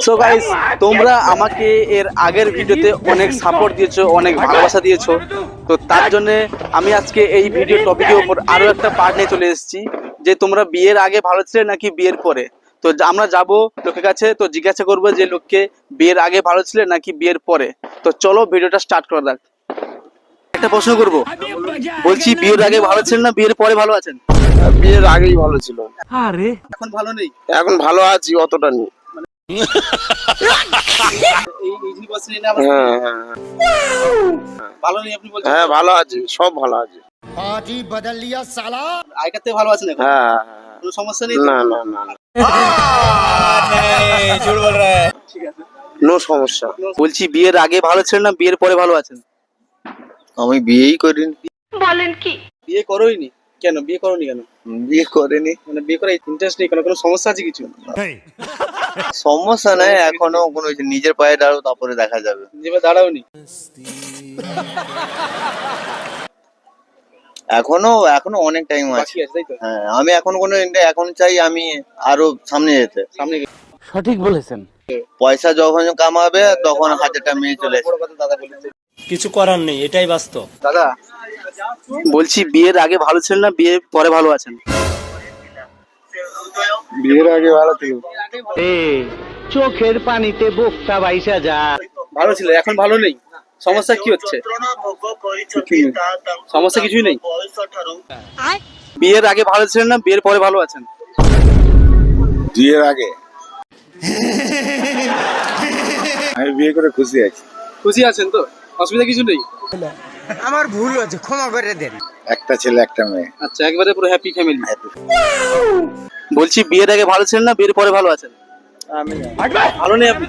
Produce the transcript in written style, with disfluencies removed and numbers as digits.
So guys, তোমরা আমাকে এর আগের ভিডিওতে অনেক সাপোর্ট দিয়েছো, অনেক ভালোবাসা দিয়েছো। তো তার জন্য আমি আজকে এই ভিডিও টপিকের উপর আরো একটা পার্ট নিয়ে চলে এসেছি, যে তোমরা বিয়ের আগে ভালো ছিলে নাকি বিয়ের পরে। তো আমরা যাব লোকের কাছে, তো জিজ্ঞাসা করবো যে লোককে বিয়ের আগে ভালো ছিলে নাকি বিয়ের পরে। তো চলো ভিডিওটা স্টার্ট করা যাক। একটা প্রশ্ন করবো, বলছি বিয়ের আগে ভালো ছিলেন না বিয়ের পরে ভালো আছেন? বিয়ের আগেই ভালো ছিল। আরে এখন ভালো নেই? এখন ভালো আছি, অতটা নেই। ভালো নেই আপনি বলছেন? হ্যাঁ ভালো আছি, সব ভালো আছে। আগের থেকে ভালো আছেন এখন? হ্যাঁ কোনো সমস্যা নেই? না না না ঠিক আছে। নো সমস্যা। বলছি বিয়ের আগে ভালো ছিলেন না বিয়ের পরে ভালো আছেন? আমি বিয়েই করিনি। বলেন কি? বিয়ে করোইনি কেন? বিয়ে করোনি কেন? বিয়ে করিনি, মানে বিয়ে করার ইন্টারেস্ট নেই? কোনো সমস্যা আছে কিছু? সমস্যা নাই, এখনো কোনো নিজের পায়ে দাঁড়াও, তারপরে দেখা যাবে। যেভাবে দাঁড়াওনি? এখনো অনেক টাইম আছে। বাকি আছে তাই তো? হ্যাঁ, আমি এখন এখন চাই আমি আরো সামনে যেতে। সামনে সঠিক বলেছেন। পয়সা যখন কামাবে তখন হাজারটা মেয়ে চলে আসবে। বড় কথা দাদা বলেছে। কিছু করার নেই, এটাই বাস্তব। দাদা বলছি বিয়ের আগে ভালো ছিলেন না বিয়ের পরে ভালো আছেন? বিয়ের আগে ভালো ছিল। চোখের পানিতে বোকটা বাইসা যা। ভালো ছিল, এখন ভালো নেই? সমস্যা কি হচ্ছে? সমস্যা কিছুই নেই? বিয়ের আগে ভালো ছিলেন না বিয়ের পরে ভালো আছেন? বিয়ের আগে আমি বিয়ে করে খুশি আছি। খুশি আছেন তো? অসুবিধা কিছু নেই? আমার ভুল হয়েছে, ক্ষমা করে দেন। একটা ছেলে একটা মেয়ে। আচ্ছা, একবারে পুরো হ্যাপি ফ্যামিলি। বলছি বিয়ের আগে ভালো ছিলেন না বিয়ের পরে ভালো আছেন? ভালো নেই আপনি?